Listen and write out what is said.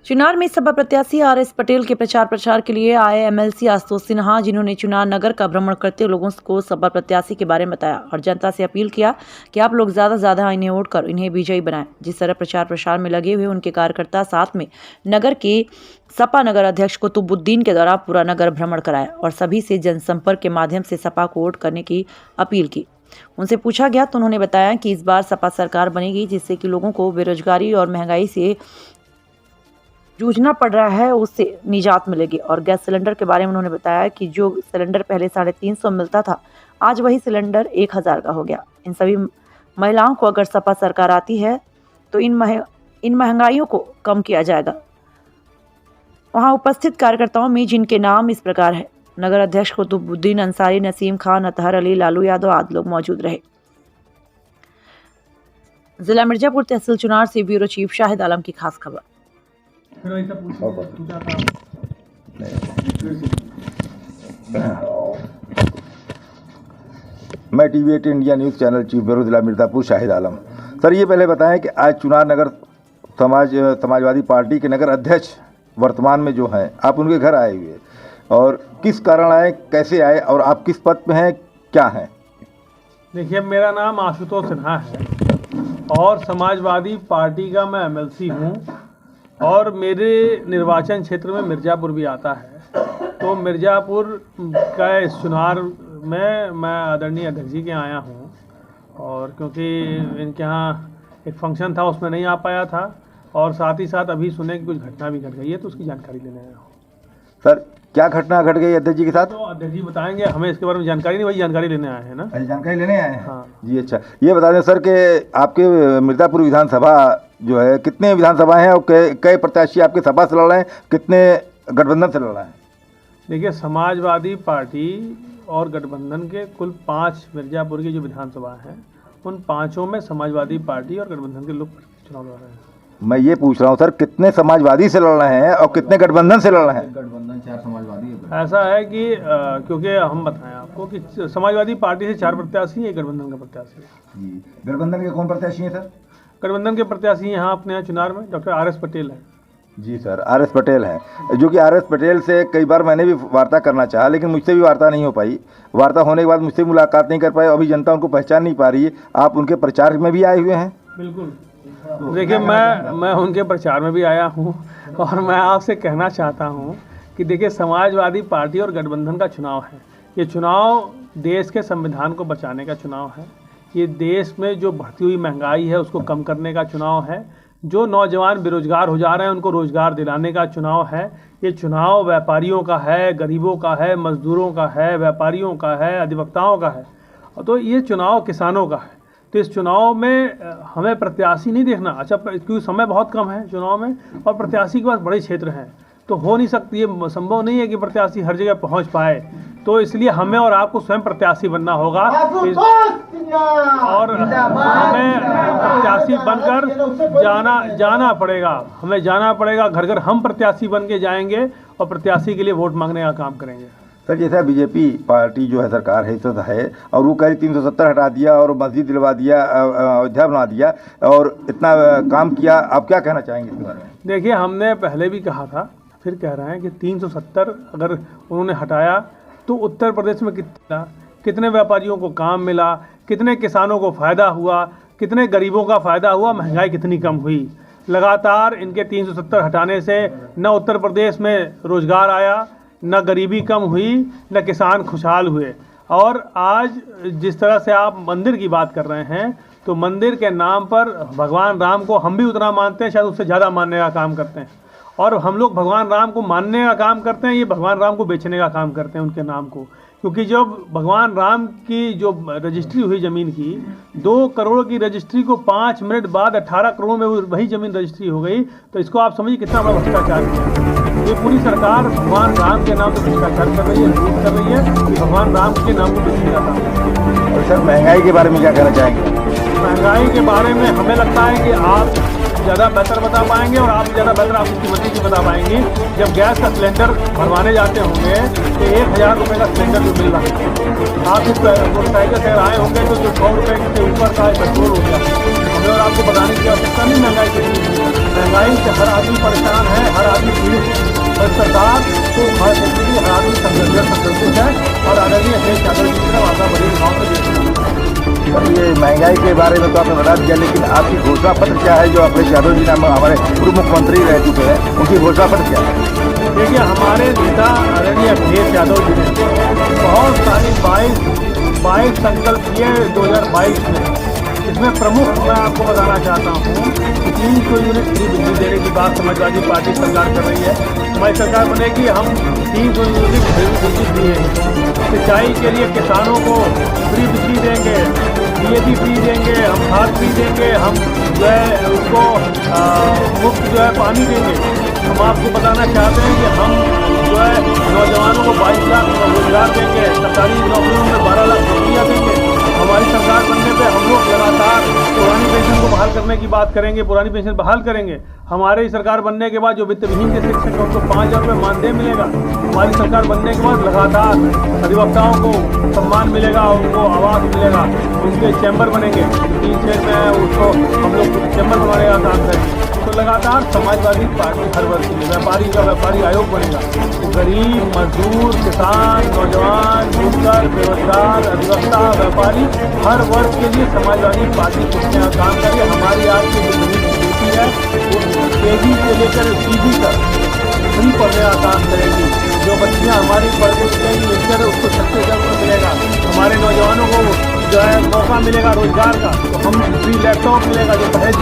चुनार में सपा प्रत्याशी आर.एस. पटेल के प्रचार के लिए आए एमएलसी आशुतोष सिन्हा, जिन्होंने चुनार नगर का भ्रमण करते हुए लोगों को सपा प्रत्याशी के बारे में बताया और जनता से अपील किया कि आप लोग ज्यादा से ज्यादा इन्हें वोट कर इन्हें विजयी बनाएं। जिस तरह प्रचार में लगे हुए उनके कार्यकर्ता साथ में नगर के सपा नगर अध्यक्ष कुतुबुद्दीन के द्वारा पूरा नगर भ्रमण कराया और सभी से जनसंपर्क के माध्यम से सपा को वोट करने की अपील की। उनसे पूछा गया तो उन्होंने बताया कि इस बार सपा सरकार बनेगी, जिससे कि लोगों को बेरोजगारी और महंगाई से जूझना पड़ रहा है, उससे निजात मिलेगी। और गैस सिलेंडर के बारे में उन्होंने बताया कि जो सिलेंडर पहले 350 मिलता था, आज वही सिलेंडर 1000 का हो गया। इन सभी महिलाओं को अगर सपा सरकार आती है तो इन महंगाइयों को कम किया जाएगा। वहां उपस्थित कार्यकर्ताओं में जिनके नाम इस प्रकार है: नगर अध्यक्ष कुतुबुद्दीन अंसारी, नसीम खान, अतहर अली, लालू यादव आदि लोग मौजूद रहे। जिला मिर्जापुर तहसील चुनार से ब्यूरो चीफ शाहिद आलम की खास खबर। मैं TV8 India news channel chief bureau जिला मिर्जापुर शाहिद आलम। सर, ये पहले बताएं कि आज चुनार नगर समाजवादी पार्टी के नगर अध्यक्ष वर्तमान में जो हैं, आप उनके घर आए हुए और किस कारण आए, कैसे आए और आप किस पद पे हैं, क्या हैं? देखिए, मेरा नाम आशुतोष सिन्हा है और समाजवादी पार्टी का मैं MLC हूँ और मेरे निर्वाचन क्षेत्र में मिर्ज़ापुर भी आता है। तो मिर्ज़ापुर का इस चुनार में मैं आदरणीय अध्यक्ष जी के आया हूँ और क्योंकि इनके यहाँ एक फंक्शन था, उसमें नहीं आ पाया था और साथ ही साथ अभी सुने कि कुछ घटना भी घट गई है, तो उसकी जानकारी लेने आया हूँ। सर, क्या घटना घट गई अध्यक्ष जी के साथ? तो अध्यक्ष जी बताएंगे, हमें इसके बारे में जानकारी नहीं, वही जानकारी लेने आए हैं ना। जानकारी लेने आए हैं? हाँ जी, अच्छा। ये बता दें सर कि आपके मिर्ज़ापुर विधानसभा जो है, कितने विधानसभा हैं और कई प्रत्याशी आपके सपा से लड़ रहे हैं, कितने गठबंधन से लड़ रहे हैं? देखिए, समाजवादी पार्टी और गठबंधन के कुल 5 मिर्ज़ापुर की जो विधानसभा हैं, उन 5 में समाजवादी पार्टी और गठबंधन के लोग चुनाव लड़ रहे हैं। मैं ये पूछ रहा हूँ सर, कितने समाजवादी से लड़ रहे हैं और कितने गठबंधन से लड़ रहे हैं? गठबंधन 4 समाजवादी है। ऐसा है कि क्योंकि हम बताएं आपको कि समाजवादी पार्टी से 4 प्रत्याशी हैं, गठबंधन का प्रत्याशी है। जी, गठबंधन के कौन प्रत्याशी हैं सर? गठबंधन के प्रत्याशी यहाँ अपने यहाँ चुनार में डॉक्टर आर.एस. पटेल है। जी सर, आर.एस. पटेल हैं, जो कि आर.एस. पटेल से कई बार मैंने भी वार्ता करना चाहा, लेकिन मुझसे भी वार्ता नहीं हो पाई। वार्ता होने के बाद मुझसे मुलाकात नहीं कर पाए, अभी जनता उनको पहचान नहीं पा रही है। आप उनके प्रचार में भी आए हुए हैं? बिल्कुल। देखिए, मैं उनके प्रचार में भी आया हूँ और मैं आपसे कहना चाहता हूँ कि देखिए, समाजवादी पार्टी और गठबंधन का चुनाव है। ये चुनाव देश के संविधान को बचाने का चुनाव है। ये देश में जो बढ़ती हुई महंगाई है उसको कम करने का चुनाव है। जो नौजवान बेरोजगार हो जा रहे हैं उनको रोजगार दिलाने का चुनाव है। ये चुनाव व्यापारियों का है, गरीबों का है, मजदूरों का है, व्यापारियों का है, अधिवक्ताओं का है। तो ये चुनाव किसानों का है। तो इस चुनाव में हमें प्रत्याशी नहीं देखना, अच्छा, क्योंकि समय बहुत कम है चुनाव में और प्रत्याशी के पास बड़े क्षेत्र हैं, तो हो नहीं सकती, ये संभव नहीं है कि प्रत्याशी हर जगह पहुंच पाए। तो इसलिए हमें और आपको स्वयं प्रत्याशी बनना होगा और हमें प्रत्याशी बनकर जाना पड़ेगा। हमें जाना पड़ेगा, घर घर हम प्रत्याशी बन के जाएंगे और प्रत्याशी के लिए वोट मांगने का काम करेंगे। सर, जैसा बीजेपी पार्टी जो है सरकार है तो है, और वो कह रही 370 हटा दिया और मस्जिद दिलवा दिया, अयोध्या बना दिया और इतना काम किया, आप क्या कहना चाहेंगे इसके बारे में? देखिए, हमने पहले भी कहा था, फिर कह रहे हैं कि 370 अगर उन्होंने हटाया तो उत्तर प्रदेश में कितने व्यापारियों को काम मिला, कितने किसानों को फ़ायदा हुआ, कितने गरीबों का फ़ायदा हुआ, महंगाई कितनी कम हुई। लगातार इनके 370 हटाने से न उत्तर प्रदेश में रोज़गार आया, न गरीबी कम हुई, न किसान खुशहाल हुए। और आज जिस तरह से आप मंदिर की बात कर रहे हैं, तो मंदिर के नाम पर भगवान राम को हम भी उतना मानते हैं, शायद उससे ज़्यादा मानने का काम करते हैं। और हम लोग भगवान राम को मानने का काम करते हैं, ये भगवान राम को बेचने का काम करते हैं उनके नाम को। क्योंकि जब भगवान राम की जो रजिस्ट्री हुई ज़मीन की, 2 करोड़ की रजिस्ट्री को 5 मिनट बाद 18 करोड़ में वही ज़मीन रजिस्ट्री हो गई, तो इसको आप समझिए कितना बड़ा भ्रष्टाचार है। ये पूरी सरकार भगवान राम के नाम पर भ्रष्टाचार कर रही है, लूट कर रही है कि भगवान राम के नाम को बेचने का काम। और सर, महंगाई के बारे में क्या कहना चाहेंगे? महंगाई के बारे में हमें लगता है कि आप ज़्यादा बेहतर बता पाएंगे और आप ज़्यादा बेहतर आप इसकी मंदी की बता पाएंगे। जब गैस का सिलेंडर भरवाने जाते होंगे तो 1000 रुपये का सिलेंडर जो मिल रहा है, आप इस मोटरसाइकिल से आए होंगे तो जो 100 रुपये के ऊपर का पेट्रोल हो गया। हमें और आपको बताने की आवश्यकता नहीं महंगाई कितनी है। महंगाई से हर आदमी परेशान है, हर आदमी पीड़ित है, और सरकार को हर आदमी संतुष्ट है और आदरणीय अखिलेश यादव जी की तरफ आशा बड़ी भाव से देखते हैं। सर ये महंगाई के बारे में तो आपने बता दिया, लेकिन आपकी घोषणा पत्र क्या है? जो अखिलेश यादव जी नाम हमारे पूर्व मुख्यमंत्री रह चुके हैं, उनकी घोषणा पत्र क्या है? देखिए, हमारे नेता आदरणीय अखिलेश यादव जी ने बहुत सारी 22 संकल्प किए 2022 में। इसमें प्रमुख मैं आपको बताना चाहता हूँ कि 300 यूनिट फ्री बिजली देने की बात समाजवादी पार्टी सरकार कर रही है। हमारी सरकार बनेगी, हम 300 यूनिट फ्री बिजली दिए। सिंचाई के लिए किसानों को फ्री बिजली देंगे, DAP फ्री देंगे, हम खाद फ्री देंगे, हम जो है उसको मुफ्त जो है पानी देंगे। हम आपको बताना चाहते हैं कि हम जो है नौजवानों को 22 लाख रोजगार देंगे, सरकारी नौकरियों में 12 लाख नौकरियाँ देंगे। हमारी सरकार बनने पे हम लोग लगातार पुरानी पेंशन को बहाल करने की बात करेंगे, पुरानी पेंशन बहाल करेंगे। हमारी सरकार बनने के बाद जो वित्त विहीन के शिक्षक हैं उनको 5,000 रुपये मानदेय मिलेगा। हमारी सरकार बनने के बाद लगातार अधिवक्ताओं को सम्मान मिलेगा, उनको आवास मिलेगा, उनके चैम्बर बनेंगे। 3 शहर में है उसको हम लोग चैम्बर बनाने का काम करेंगे। तो लगातार समाजवादी पार्टी हर वर्ग के लिए व्यापारी आयोग बनेगा। तो गरीब, मजदूर, किसान, नौजवान, बुनकर, बेरोजगार, अधिवक्ता, व्यापारी, हर वर्ग के लिए समाजवादी पार्टी कुछ नया काम करेगी। हमारी आज की जो गरीब की बेटी है वो KG से लेकर PG तक फ्री पढ़ने का काम करेगी। जो बच्चियाँ हमारी पढ़ेंगी मिलकर उसको 36,000 रुपये मिलेगा। हमारे नौजवानों को जो है मौका मिलेगा रोजगार का, तो हम फ्री लैपटॉप मिलेगा जो पहले